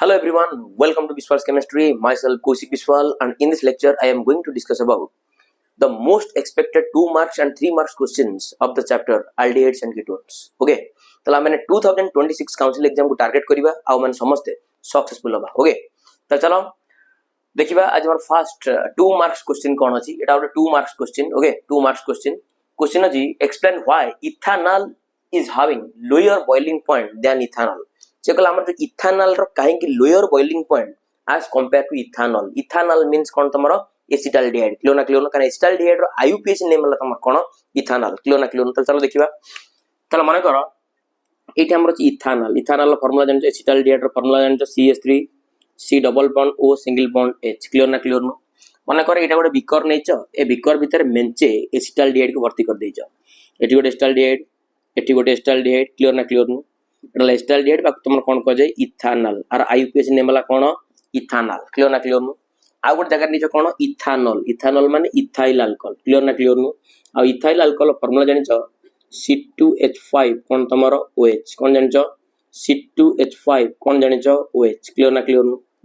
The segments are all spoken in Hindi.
Hello everyone, welcome to Biswal's Chemistry. Myself Kaushik Biswal, and in this lecture I am going to discuss about the most expected 2 marks and 3 marks questions of the chapter aldehydes and ketones. Okay, तो मैंने 2026 काउंसिल एग्जाम को टारगेट करिबा आ माने समझते सक्सेसफुल होबा. ओके, तो चलो देखिबा आज हमर फर्स्ट 2 मार्क्स क्वेश्चन कोन अछि. एटा ओटे 2 marks question. Okay, 2 marks question अछि explain why ethanol is having lower boiling point than ethanol. से कहला हमर इथेनॉल रो काहे कि lower boiling point as compare to ethanol. Ethanol means कोन तमरो एसिटाल्डिहाइड. क्लियर ना कारण एसिटाल्डिहाइड रो आईयूपीएच नेम होला तमर कोन इथेनॉल. क्लियर ना तो चलो देखिबा. चलो माने करो एठी हमर इथेनॉल. इथेनॉल रो फार्मूला जानछो एसिटाल्डिहाइड रो फार्मूला जानछो CH3 C double bond O single bond H. Clear ना माने कर एटा गोटे बिकर नेचो. ए बिकर भीतर मेंचे एसिटाल्डिहाइड को भर्ती कर देइछो. एठी गोटे एसिटाल्डिहाइड, एठी गोटे एसिटाल्डिहाइड. क्लियर ना एटा एसिटाल्डिहाइड बाकी तुम कोन कह जाय इथेनॉल. आर आईयूपीएच नेम होला कोन इथेनॉल. क्लियर ना आ गोटे जगह नीचे कोन इथेनॉल. इथेनॉल माने इथाइल अल्कोहल. क्लियर ना आ इथाइल अल्कोहल फार्मूला जानिछो C2H5 कोन तमरो OH. कोन जानिछो C2H5 कोन जानिछो OH. क्लियर ना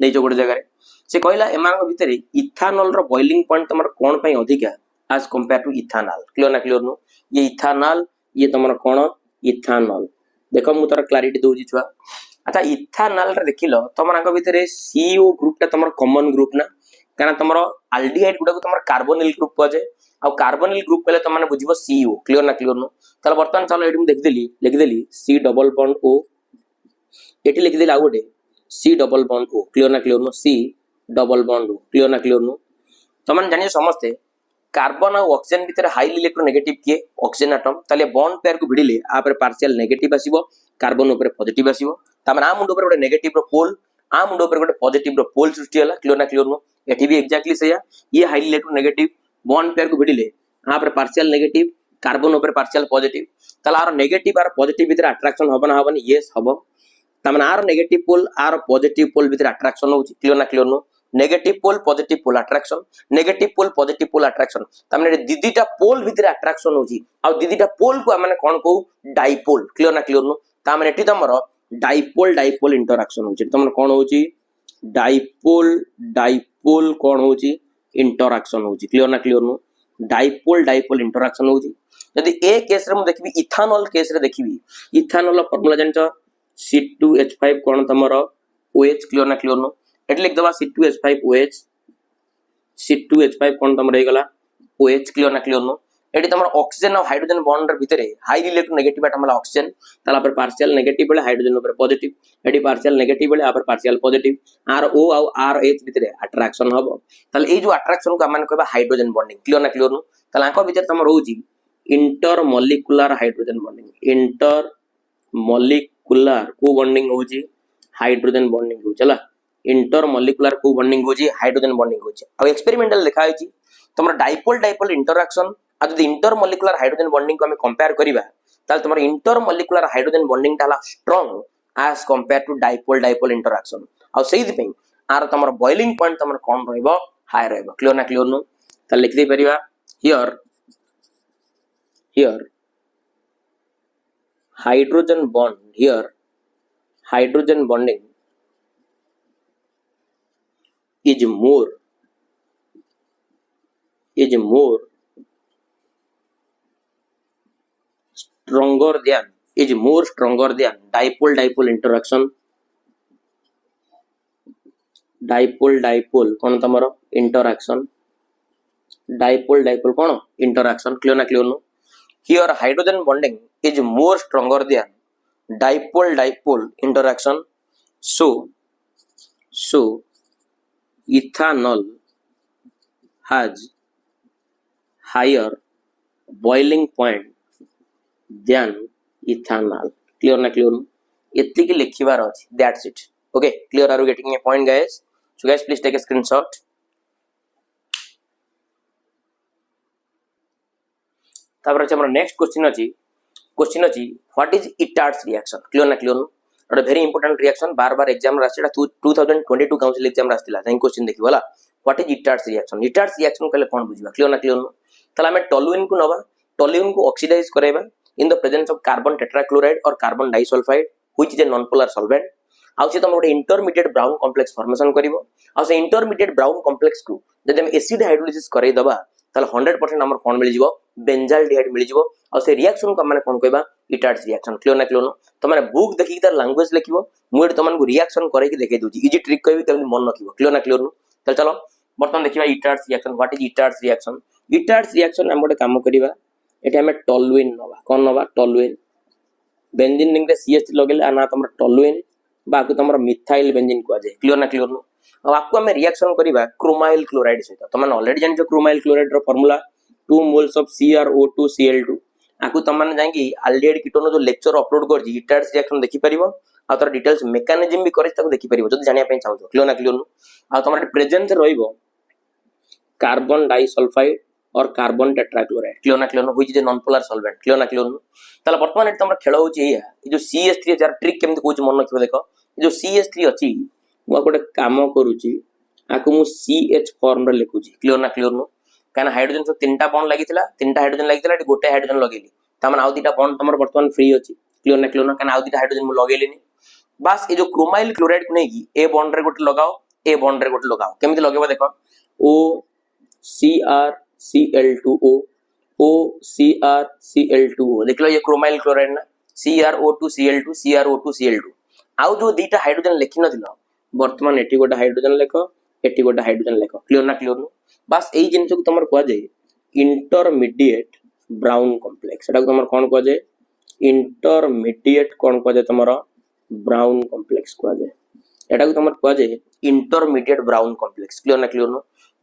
देइछो गोटे जगह से कहला एमांग भितर इथेनॉल रो बॉइलिंग पॉइंट तमरो कोन पई अधिका as compare to ethanol. Clear ना ये इथेनॉल ये तमरो कोन इथेनॉल. देखो मु तार क्लैरिटी दोजी छुआ. अच्छा इथेनॉल रे देखिलो तमरांग भितर CO ग्रुप ता तमरो कॉमन ग्रुप ना कारण तमरो अल्डिहाइड गुडा को तमरो कार्बोनिल ग्रुप कजे आ कार्बोनिल ग्रुप पहले त माने बुझिबो CO. क्लियर ना तले वर्तमान चलो एठी मु लिख देली C डबल बॉन्ड O. एठी लिख देली आ गोटे C double bond O. Clear ना C double bond O. Clear ना तमन जानियो समझते कार्बन और ऑक्सीजन भीतर हाईली इलेक्ट्रोनेगेटिव किए ऑक्सीजन एटम ताले बॉन्ड पेयर को भिडिले आ पर पार्शियल नेगेटिव आसीबो कार्बन ऊपर पॉजिटिव आसीबो तामन आ मुंड ऊपर गोटे नेगेटिव रो पोल आ मुंड ऊपर गोटे पॉजिटिव रो पोल सृष्टि होला. क्लियर ना एठी भी एग्जैक्टली सेया ये हाईली इलेक्ट्रोनेगेटिव बॉन्ड पेयर को भिडिले आ पर पार्शियल नेगेटिव कार्बन ऊपर पार्शियल पॉजिटिव ताले आर नेगेटिव आर पॉजिटिव भीतर अट्रैक्शन होबो ना होबो यस होबो तामन आर नेगेटिव पोल आर पॉजिटिव पोल भीतर अट्रैक्शन होउची. क्लियर ना negative pole positive pole attraction negative pole positive pole attraction तमने दीदीटा पोल भीतर अट्रैक्शन होची आ दीदीटा पोल को माने कोन को डाइपोल. क्लियर ना तामने एठी तमरो डाइपोल इंटरैक्शन होची तमने कोन होची डाइपोल कोन होची इंटरैक्शन होची. क्लियर ना डाइपोल इंटरैक्शन होची. यदि ए केस रे मु देखबी इथेनॉल केस रे देखबी इथेनॉल फार्मूला जानछो C2H5 कोन तमरो OH. क्लियर ना एट लिख दबा C2H5OH. C2H5 कोन तम रही गला OH. क्लियर ना एटी तमर ऑक्सीजन और हाइड्रोजन बॉन्ड भितर हाईली इलेक्ट्रोनेगेटिव एटम वाला ऑक्सीजन ताला पर पार्शियल नेगेटिव बेले हाइड्रोजन ऊपर पॉजिटिव एटी पार्शियल नेगेटिव बेले आ पर पार्शियल पॉजिटिव आर O और आर H भितर अट्रैक्शन हबो ताले ए जो अट्रैक्शन को माने कहबा हाइड्रोजन बॉन्डिंग. क्लियर ना ताले आको भितर तमर होउची इंटरमॉलिक्यूलर हाइड्रोजन बॉन्डिंग. इंटरमॉलिक्यूलर को बॉन्डिंग होउची हाइड्रोजन बॉन्डिंग हो चला इंटरमॉलिक्यूलर को बॉन्डिंग होची हाइड्रोजन बॉन्डिंग होची. अब एक्सपेरिमेंटल देखा होची तमर डाइपोल इंटरैक्शन आ जदी इंटरमॉलिक्यूलर हाइड्रोजन बॉन्डिंग को हम कंपेयर करिबा ताल तमर इंटरमॉलिक्यूलर हाइड्रोजन बॉन्डिंग ताला strong as compare to dipole interaction आ सेहि पे आर तमर बॉइलिंग पॉइंट तमर कोन रहइबो हाई रहइबो. क्लियर ना त लिख दे परिबा here hydrogen bond here hydrogen bonding is more stronger than dipole interaction. dipole कोन तमरो interaction dipole कोन interaction. क्लियर ना here hydrogen bonding is more stronger than dipole interaction. So ethanol has higher boiling point than ethanol. Clear na एतली की लिखिबार अछि. That's it. Okay, clear? Are you getting a point, guys? So guys, please take a screenshot. तापर अछि हमर नेक्स्ट क्वेश्चन अछि व्हाट इज इटार्ड्स रिएक्शन. क्लियर ना और वेरी इंपोर्टेंट रिएक्शन बार एग्जाम रास्तेटा 2022 काउंसिल एग्जाम रास्तिला जाई क्वेश्चन देखिबो होला व्हाट इज इटार्ड्स रिएक्शन कहले कोन बुझिबा. क्लियर ना तले हमें टोलुइन को नबा टोलुइन को ऑक्सीडाइज करेबा in the presence of carbon tetrachloride और carbon disulphide which is a non polar solvent आउ से तुम गोटे इंटरमीडिएट ब्राउन कॉम्प्लेक्स फॉर्मेशन करिवो आ से इंटरमीडिएट ब्राउन कॉम्प्लेक्स को जदि हम एसिड हाइड्रोलिसिस करई दबा ताले 100% हमर कोन मिल जिवो बेंजाल्डिहाइड मिल जिवो आ से रिएक्शन को माने कोन कहबा इटार्ड्स रिएक्शन क्लियर ना क्लियर तो माने बुक देखि तार लैंग्वेज लिखिवो मुड तमन को रिएक्शन करे कि देखे दूची इजी ट्रिक कहबी केमि मन रखिवो क्लियर ना क्लियर चल चलो बर्तमान देखिबा इटार्ड्स रिएक्शन व्हाट इज इटार्ड्स रिएक्शन हम गोटे काम करिबा एठी हमें टॉलुइन नबा कोन नबा टॉलुइन बेंजीन रिंग रे सीएच लगेले आ ना तमर टॉलुइन बाकु तमर मिथाइल बेंजीन को जाय क्लियर ना क्लियर अब आपको हमें रिएक्शन करिबा क्रोमाइल क्लोराइड सहित तो माने ऑलरेडी जानि जो क्रोमाइल क्लोराइड रो formula 2 moles of CrO2 Cl2 आकु तम माने जांगी एल्डिहाइड कीटोन जो लेक्चर अपलोड कर जी इटार्ड्स रिएक्शन देखि परिबो आ तर डिटेल्स मेकानिज्म भी करे ताको देखि परिबो जदि जानिया पे चाहौ क्लियर ना क्लियर आ तमर प्रेजेंस रहइबो कार्बन डाइसल्फाइड और कार्बन टेट्राक्लोराइड क्लियर ना clear which is a non polar solvent clear ना क्लियर ताला वर्तमान एत तमर खेल होची या ए जो CH3 जार ट्रिक केमति कोच मन रखिबो देखो ए जो CH3 अछि मु गोटे काम करूची आकु मु CH फॉर्म रे लिखुची क्लियर ना क्लियर काना हाइड्रोजन से तीनटा बॉन्ड लागितला तीनटा हाइड्रोजन लागितला एटी गोटे हाइड्रोजन लगेली त माने आउ दीटा बॉन्ड तमर वर्तमान फ्री अछि क्लियर ना क्लियर काना आउ दीटा हाइड्रोजन मु लगेलिनी बस ए जो क्रोमाइल क्लोराइड को नेकी ए बॉन्ड रे गोटे लगाओ ए बॉन्ड रे गोटे लगाओ केमिति लगेबा देखो O CrCl2O O CrCl2O देखलो ये क्रोमाइल क्लोराइड ना CrO2Cl2 आउ जो दीटा हाइड्रोजन लिखि नथिलो वर्तमान एटी गोटे हाइड्रोजन लेखो एटी गोटे हाइड्रोजन लेखो क्लियर ना क्लियर बस एई जिंस को तमर कोआ जाय इंटरमीडिएट ब्राउन कॉम्प्लेक्स एटा को तमर कोन कोआ जाय इंटरमीडिएट कोन कोआ जाय तमर ब्राउन कॉम्प्लेक्स कोआ जाय एटा को तमर कोआ जाय इंटरमीडिएट ब्राउन कॉम्प्लेक्स क्लियर ना क्लियर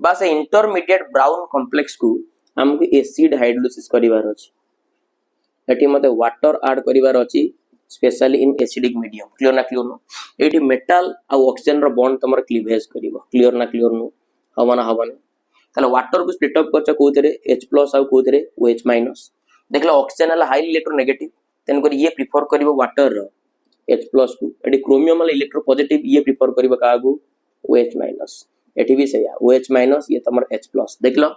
बस इंटरमीडिएट ब्राउन कॉम्प्लेक्स को हमको एसिड हाइड्रोलिसिस करिवार अछि एटी मते वाटर ऐड करिवार अछि specially in acidic medium clear ना क्लियर एटी मेटल आ ऑक्सीजन रो बॉन्ड तमर क्लीवेज करिवो क्लियर ना क्लियर हवन हवन ताले वाटर को स्प्लिट अप करछ कोथरे H+ आ कोथरे OH- देखला ऑक्सीजन हला हाईली इलेक्ट्रोनेगेटिव तेन कर ये प्रिफर करिवो वाटर रो H+ को एटी क्रोमियम हला इलेक्ट्रो पॉजिटिव ये प्रिफर करिवो कागु OH- एटी भी सही OH- ये तमर H+ देखला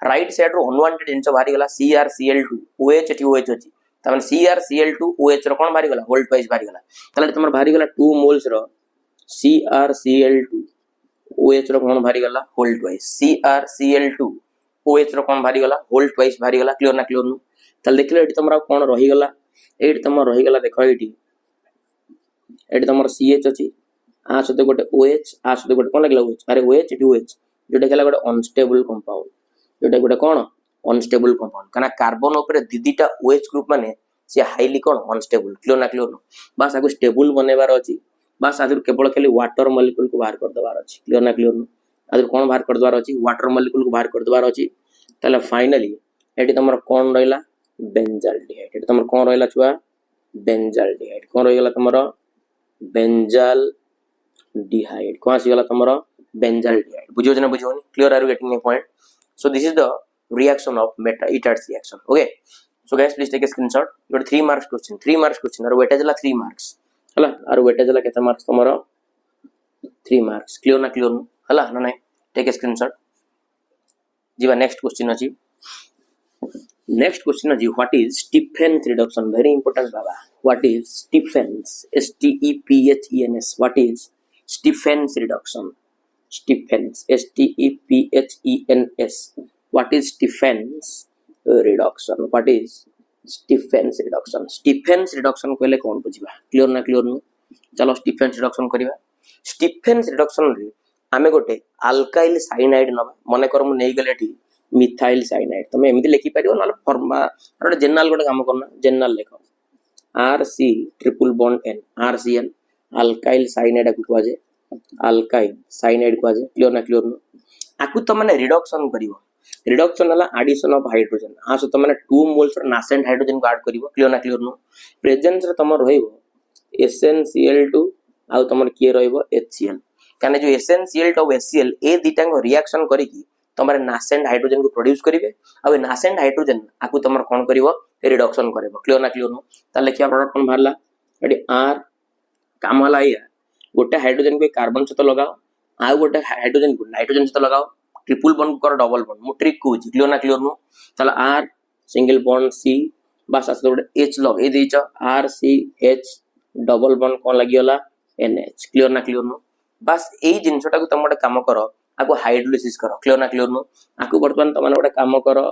राइट साइड रो अनवांटेड जिंस बाहरी गला CrCl2 OH एटी OH अछि तमन CrCl2 OH रो कोन बाहरी गला होल्ड वाइज बाहरी गला ताले तमर बाहरी गला 2 मोल्स रो CrCl2 OH रो कोन बाहरी गला होल्ड वाइज CrCl2 OH रो कोन बाहरी गला होल्ड वाइज बाहरी गला क्लियर ना क्लियर ताले देखले एटी तमरा कोन रही गला एटी तमर रही गला देखो एटी तमर CH अछि आ सते गोटे OH आ सते गोटे कोन लागला OH अरे OH एटी OH जोटा केला गोटे अनस्टेबल कंपाउंड जोटा गोटे कोन अनस्टेबल कंपाउंड काना कार्बन ऊपर दीदीटा OH ग्रुप माने से हाईली कोन अनस्टेबल क्लियर ना क्लियर बस आगु स्टेबल बनेबार अछि बस आदर केवल खाली वाटर मॉलिक्यूल को बाहर कर दबार अछि क्लियर ना क्लियर आदर कोन बाहर कर दबार अछि वाटर मॉलिक्यूल को बाहर कर दबार अछि तले फाइनली एटी तमर कोन रहला बेंजाल्डिहाइड एटी तमर कोन रहला छुआ बेंजाल्डिहाइड कोन रहि गेला तमर बेंजाल्डिहाइड कोन आसी गेला तमर बेंजाल्डिहाइड बुझियो जना बुझियोनी clear are getting a point so this is the reaction of meta Itards reaction okay so guys please take a screenshot you got 3 marks question और weightage ला 3 marks हला और weightage ला केते marks तमरो 3 marks clear ना clear हला ना नहीं take a screenshot जीवा next question अछि what is Stephens reduction very important baba what is Stephens STEPHENS what is Stephens reduction Stephens STEPHENS what is Stephens reduction what is Stephens reduction कहले कोन बुझिबा क्लियर ना क्लियर नु चलो Stephens reduction करिबा Stephens reduction रे आमे गोटे अल्काइल साइनाइड न मने कर मु नेइ गेलेठी मिथाइल साइनाइड तमे एमिति लिखि परिबो न फॉर्मा गोटे जनरल गोटे काम करना जनरल लेखो RC triple bond N RCN alkyl cyanide को कहजे अल्काइल साइनाइड कहजे क्लियर ना क्लियर नु आकु त माने रिडक्शन करिवो रिडक्शन हला एडिशन ऑफ हाइड्रोजन आ सो त माने 2 मोल्स रो नासेंट हाइड्रोजन को ऐड करिवो क्लियर ना क्लियर नु प्रेजेंस रे तमर रहइबो SnCl2 आ तमर के रहइबो HCl काने जो SnCl2 और HCl ए दिटा को रिएक्शन करी की तमरे नासेंट हाइड्रोजन को प्रोड्यूस करिवे आ नासेंट हाइड्रोजन आकु तमर कोन करिवो रिडक्शन करिवो क्लियर ना क्लियर नु ताले क्या प्रोडक्ट कोन भारला एडी R काम हला या गोटे हाइड्रोजन को कार्बन से तो लगाओ आ गोटे हाइड्रोजन को नाइट्रोजन से तो लगाओ ट्रिपल बॉन्ड कर डबल बॉन्ड मु ट्रिक को क्लियर ना क्लियर नु चला R सिंगल बॉन्ड C बस आस गोटे H लग ए देछ R C H double bond कोन लागि होला NH क्लियर ना क्लियर नु बस एई जिंसटा को तुम गोटे काम करो आको हाइड्रोलिसिस करो क्लियर ना क्लियर नु आको वर्तमान तुम गोटे काम करो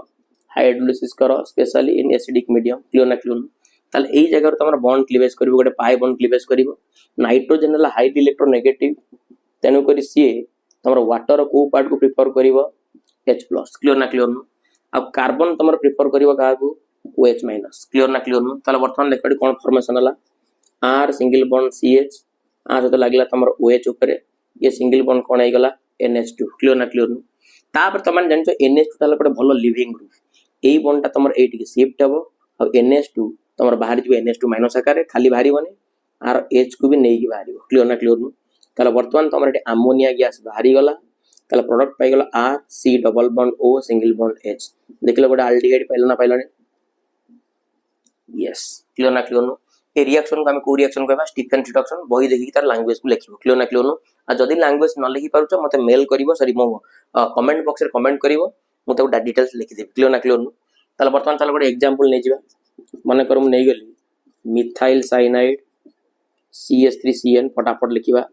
हाइड्रोलिसिस करो specially in acidic medium clear ना क्लियर नु ताले एई जगह तुम बॉन्ड क्लीवेज करिवो गोटे पाई बॉन्ड क्लीवेज करिवो नाइट्रोजन हला हाईली इलेक्ट्रोनेगेटिव तेनु करी सी तुम वाटर को पार्ट को प्रिफर करिवो H प्लस क्लियर ना क्लियर नु अब कार्बन तुम प्रिफर करिवो का को OH माइनस क्लियर ना क्लियर नु ताले वर्तमान देखडी कोन फॉर्मेशन हला R सिंगल बॉन्ड CH आ तो लागला तुम OH ऊपर ये सिंगल बॉन्ड कोन आइ गला NH2 क्लियर ना क्लियर नु तापर तुम जानछो NH2 ताले गोटे भलो लिविंग ग्रुप एई बॉन्ड ता तुम एठी शिफ्ट हबो और NH2 तुम बाहर जो NH2 माइनस आकार खाली बाहरी बने आर H को भी नहीं बाहरी क्लियर ना क्लियर नु ताले वर्तमान तुम एठी अमोनिया गैस बाहरी गला ताले प्रोडक्ट पाई गला R C double bond O single bond H देखले गोटे एल्डिहाइड पाइलो ना पाइलो यस क्लियर ना क्लियर नु ए रिएक्शन को हम को रिएक्शन कहबा स्टीफेन रिडक्शन बही देखि तार लैंग्वेज को लिखिबो क्लियर ना क्लियर नु आ जदी लैंग्वेज न लिखि पारुछ मते मेल करिवो सॉरी मो कमेंट बॉक्स रे कमेंट करिवो मु तो डिटेल्स लिखि देबी क्लियर ना क्लियर नु ताले वर्तमान चलो गोटे एग्जांपल नै जिबा माने कर मु नै गेली मिथाइल साइनाइड CH3CN फटाफट लिखिबा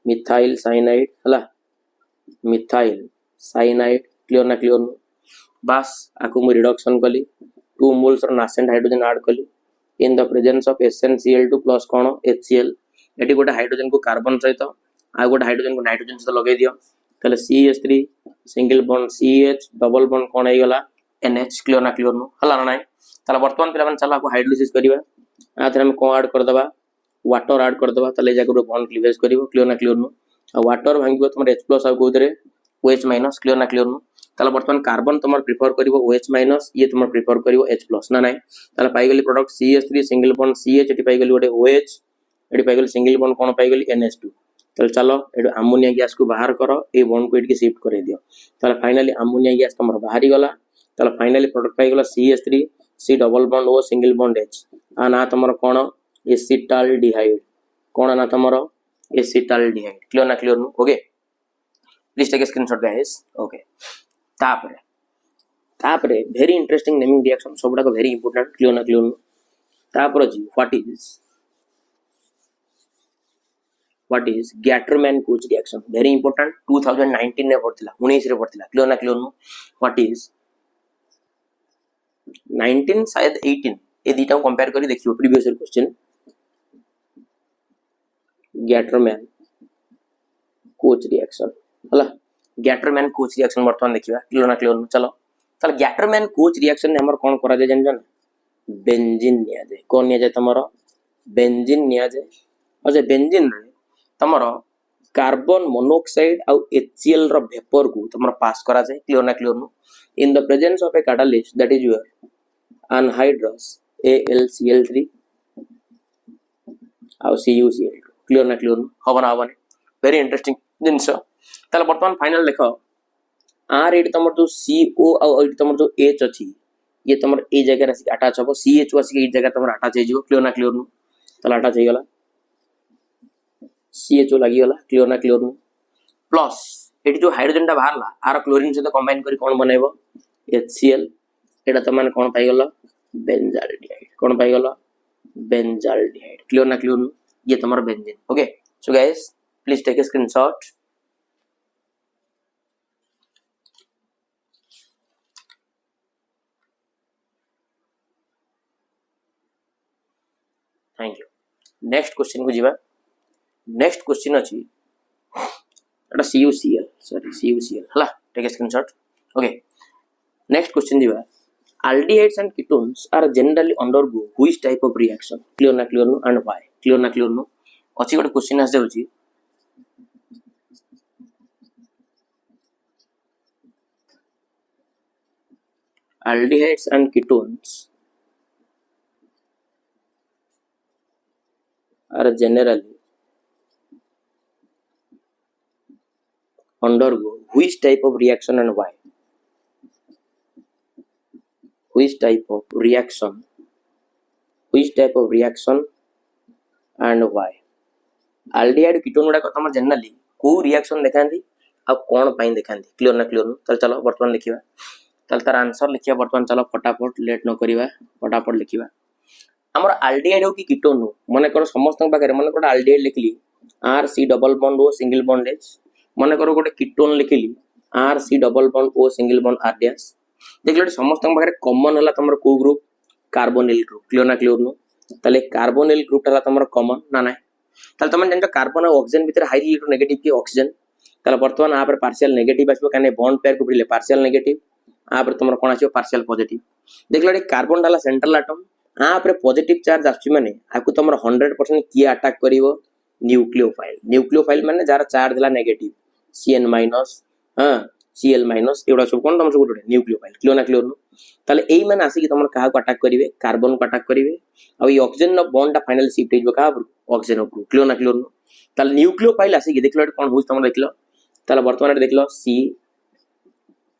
मिथाइल साइनाइड हला मिथाइल साइनाइड क्लियर ना क्लियर नु बस आकु मु रिडक्शन कली 2 मोल्स रो नासेंट हाइड्रोजन ऐड कली इन the presence of SnCl2 plus cone HCl eighty गोटे हाइड्रोजन को कार्बन सहित आ गोटे हाइड्रोजन को नाइट्रोजन सहित लगे दियो तले CH3 single bond CH double bond कोन आइ गला NH क्लियर ना क्लियर नु हला ना ताला वर्तमान पिला मन चला को हाइड्रोलिसिस करिवा आ थरे हम को ऐड कर दबा वाटर ऐड कर दबा तले जाके बॉन्ड क्लीवेज करिवो क्लियर ना क्लियर नु वाटर भांगिबो तुम H प्लस आ कोदरे OH माइनस क्लियर ना क्लियर नु ताला वर्तमान कार्बन तुम प्रिफर करिवो OH माइनस ये तुम प्रिफर करिवो H प्लस ना नाही ताला पाई गेली product CH3 single bond CH एटी पाई गेली गोटे OH एटी पाई गेली सिंगल बॉन्ड कोन पाई गेली NH2 ताले चलो एडो अमोनिया गैस को बाहर करो ए बॉन्ड को एटी शिफ्ट करे दियो ताले फाइनली अमोनिया गैस तुम बाहरी गला ताले फाइनली प्रोडक्ट पाई गेला CH3 C double bond O single bond H आ ना तुमरो कोन एसिटाल्डिहाइड कोन ना तुमरो एसिटाल्डिहाइड क्लियर ना क्लियर नु okay please take a screenshot guys okay तापरे तापरे वेरी इंटरेस्टिंग नेमिंग रिएक्शन सबडा को वेरी इंपोर्टेंट क्लियर ना क्लियर नु तापर जी what is Gattermann Koch reaction very important 2019 ने पड़तिला 19 रे पड़तिला क्लियर ना क्लियर नु व्हाट इज 19 शायद 18 ए दीटा कंपेयर करी देखियो previous year question Gattermann Koch reaction हला गैटरमैन कोच रिएक्शन वर्तमान देखिबा क्लियर ना क्लियर चलो ताले गैटरमैन कोच रिएक्शन ने हमर कोन करा जाय जान जान बेंजीन निया जाय कोन निया जाय तमरो बेंजीन निया जाय अजे बेंजीन रे तमरो कार्बन मोनोऑक्साइड आ HCl रो वेपर को तमरो पास करा जाय क्लियर ना clear in the presence of a catalyst that is your anhydrous AlCl3 और CuCl2 क्लियर ना क्लियर हबना हबने वेरी इंटरेस्टिंग जिंस ताले वर्तमान फाइनल देखो आर एट तमर जो CO और एट तमर जो H अछि ये तमर ए जगह रे अटैच हबो CH वासी ए जगह तमर अटैच हे जिवो क्लियर ना क्लियर ताले अटैच हे गला CHO लागि गला क्लियर ना क्लियर प्लस एटी जो हाइड्रोजन ता बाहरला आर क्लोरीन से कंबाइन करी कोन बनेबो HCl एटा त माने कोन पाई गला बेंजाल्डिहाइड कोन पाई गला बेंजाल्डिहाइड क्लियर ना क्लियर ये तमर benzene okay so guys please take a screenshot thank you next question को जीवा नेक्स्ट क्वेश्चन अछि एटा CuCl सॉरी CuCl हला take a screenshot okay next question जीवा aldehydes and ketones are generally undergo which type of reaction clear na clear no and why clear na clear no अछि गोटे क्वेश्चन आसे होची aldehydes and ketones are generally undergo which type of reaction and why which type of reaction and why aldehyde ketone गुडा तमर जनरली को रिएक्शन देखांती आ कोन पई देखांती क्लियर ना क्लियर चल चलो वर्तमान लिखिबा चल तार आंसर लिखिया वर्तमान चलो फटाफट लेट न करिवा फटाफट लिखिबा हमर aldehyde हो कि ketone हो माने कोन समस्त बागे माने कोन aldehyde लिखली R C double bond O single bond H मन कर गोटे कीटोन लिखिली R C double bond O single bond R dash देखिए समस्त पाखे कॉमन है तुम को ग्रुप कार्बोनिल ग्रुप क्लियर ना क्लियर नु ताले कार्बोनिल ग्रुप है तुम कॉमन ना ना ताले तुम जान कार्बन और ऑक्सीजन भितर हाई इलेक्ट्रोनेगेटिव की ऑक्सीजन ताले वर्तमान आ पर पार्शियल नेगेटिव आसबो काने बॉन्ड पेयर को बिले पार्शियल नेगेटिव आ पर तुम कोन आछो पार्शियल पॉजिटिव देखला कार्बन डाला सेंट्रल एटम आ पर पॉजिटिव चार्ज आछी माने आकु तुम 100% की अटैक करिवो न्यूक्लियोफाइल माने जार चार्ज ला नेगेटिव Cn माइनस हां Cl माइनस एवडा सब कोन तुम सब गोटे न्यूक्लियोफाइल क्लियर ना क्लियर नु ताले एई माने आसी कि तुम काहा को अटैक करिवे कार्बन को अटैक करिवे आ ई ऑक्सीजन नो बॉन्ड फाइनल शिफ्ट हिजबो का ऑक्सीजन को क्लियर ना क्लियर नु ताले न्यूक्लियोफाइल आसी कि देखलो कोन होस तुम देखलो ताले वर्तमान देखलो C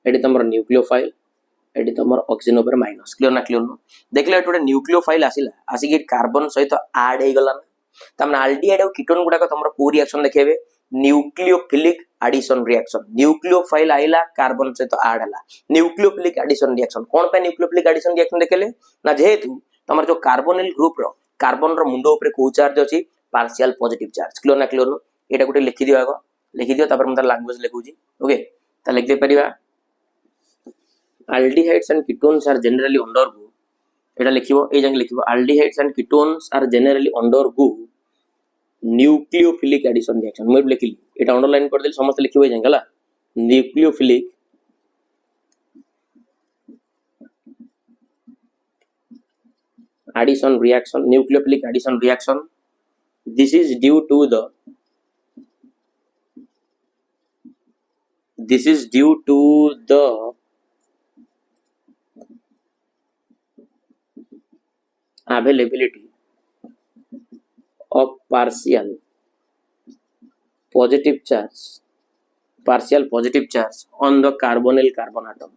एडी तुम न्यूक्लियोफाइल एडी तुम ऑक्सीजन ऊपर माइनस क्लियर ना क्लियर नु देखलो एटोडे न्यूक्लियोफाइल आसीला आसी कि कार्बन सहित ऐड हे गला तमने अल्डिहाइड और कीटोन गुडा को तुमरो को रिएक्शन देखेबे न्यूक्लियोफिलिक एडिशन रिएक्शन न्यूक्लियोफाइल आइला कार्बन से तो ऐड हला न्यूक्लियोफिलिक एडिशन रिएक्शन कोन पे न्यूक्लियोफिलिक एडिशन रिएक्शन देखेले ना जेहेतु तमर जो कार्बोनिल ग्रुप रो कार्बन रो मुंडो ऊपर को चार्ज अछि पार्शियल पॉजिटिव चार्ज क्लियर ना क्लियर नु एटा गुटे लिखि दियो आगो लिखि दियो तापर हम लैंग्वेज लिखुजी ओके ता लिख दे परिबा aldehydes and ketones are generally undergo एटा लिखिबो ए जंग लिखिबो aldehydes and ketones are generally undergo nucleophilic addition reaction मैं लिखिली एटा अंडरलाइन कर देली समस्त लिखिबो ए जंग हला nucleophilic addition reaction nucleophilic addition reaction this is due to the availability of partial positive charge on the carbonyl carbon atom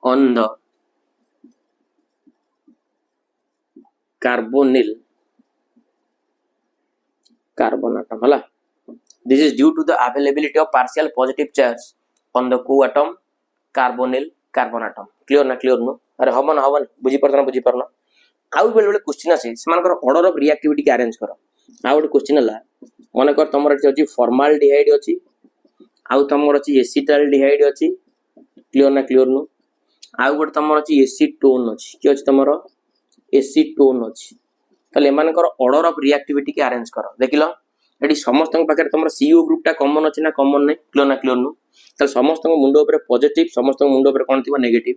on the carbonyl carbon atom hala this is due to the availability of partial positive charge on the co-atom carbonyl carbon atom clear na clear no अरे हवन बुझी परना आउ बेले बेले क्वेश्चन आसे समानकर ऑर्डर ऑफ रिएक्टिविटी के अरेंज करो आउ गोटे क्वेश्चन हला मन कर तमर अछि फॉर्माल्डिहाइड अछि आउ तमर अछि एसिटाल्डिहाइड अछि क्लियर ना क्लियर नु आउ गोटे तमर अछि एसीटोन अछि कि अछि तमर एसीटोन अछि तले मानकर ऑर्डर ऑफ रिएक्टिविटी के अरेंज करो देखिलो एडी समस्त पाखे तमर CO ग्रुप टा कॉमन अछि ना कॉमन नै क्लियर ना क्लियर नु तले समस्त मुंडो ऊपर पॉजिटिव समस्त मुंडो ऊपर कोन थिबो नेगेटिव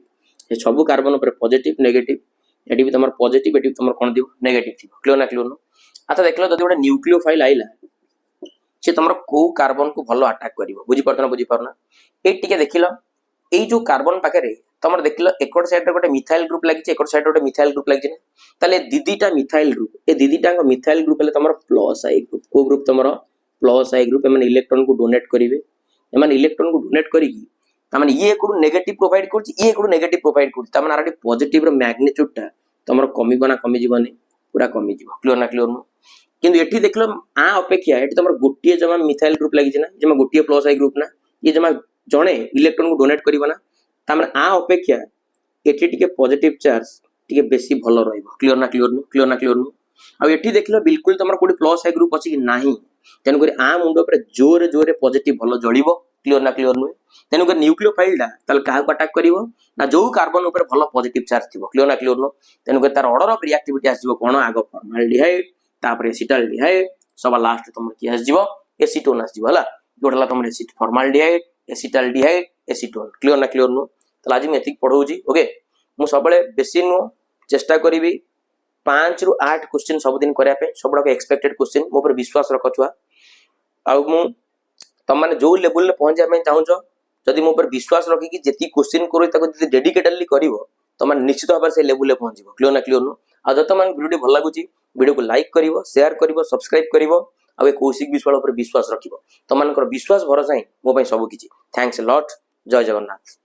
ए सब कार्बन ऊपर पॉजिटिव नेगेटिव एटी भी तमर पॉजिटिव एटी तमर कोन दियो नेगेटिव थिबो क्लियर ना क्लियर नो आता देखलो जदि गोटे न्यूक्लियोफाइल आइला से तमर को कार्बन को भलो अटैक करिवो बुझी परना ए टिके देखिलो ए जो कार्बन पाखे रे तमर देखिलो एकड़ साइड रे गोटे मिथाइल ग्रुप लागि छै एकड़ साइड रे गोटे मिथाइल ग्रुप लागि छै ताले दीदीटा मिथाइल ग्रुप ए दीदीटा मिथाइल ग्रुप ले तमर प्लस आई ग्रुप को ग्रुप तमर प्लस आई ग्रुप एमन इलेक्ट्रॉन को डोनेट करिवे एमन इलेक्ट्रॉन को डोनेट करिकी तामाने ये एकड़ नेगेटिव प्रोवाइड करछि ये एकड़ नेगेटिव प्रोवाइड करछि तामाने आरडी पॉजिटिव रो मैग्नीट्यूड टा तमर कमी बना कमी जीवनी पूरा कमी जीव क्लियर ना क्लियर नो किंतु एठी देखलो आ अपेक्षा एठी तमर गोटिए जमा मिथाइल ग्रुप लागि छै ना जमा गोटिए प्लस आई ग्रुप ना ये जमा जणे इलेक्ट्रॉन को डोनेट करिवो ना तामाने आ अपेक्षा एठी टिके पॉजिटिव चार्ज टिके बेसी भलो रहइबो क्लियर ना क्लियर नो आ एठी देखलो बिल्कुल तमर कोडी प्लस आई ग्रुप अछि कि नाही तेन करी आ मुंडो पर जोरे पॉजिटिव भलो जळिबो क्लियर ना क्लियर नो तेन करी न्यूक्लियोफाइल दा तल काहा को अटैक करिवो ना जो कार्बन ऊपर भलो पॉजिटिव चार्ज थिबो क्लियर ना क्लियर नो तेन करी तार ऑर्डर ऑफ रिएक्टिविटी आसीबो कोन आगो फॉर्माल्डिहाइड तापर एसिटाल्डिहाइड सब लास्ट तुम की आसीबो एसीटोन आसीबो हला जोडला तुम asset formaldehyde acetaldehyde acetone clear ना क्लियर नो तला आज मैं एथिक पढौजी ओके मु सबले बेसी नो चेष्टा करिवि 5 रु 8 क्वेश्चन सब दिन करिया पे सबडा के एक्सपेक्टेड क्वेश्चन मो पर विश्वास रख छुआ आ मु तम माने जो लेवल ले पहुंचा मैं चाहू छ जदि मो पर विश्वास रखी कि जेती क्वेश्चन करो ताको जदि डेडिकेटेडली करिवो तो मन निश्चित भाबे से लेवल ले पहुंचीबो क्लियर ना क्लियर नो आ जत मन वीडियो भल लागुची वीडियो को लाइक करिवो शेयर करिवो सब्सक्राइब करिवो आ ए कौशिक विश्वाल ऊपर विश्वास रखिवो तो मानकर विश्वास भरोसा ही मो पई सब किछि थैंक्स अ लॉट जय जगन्नाथ।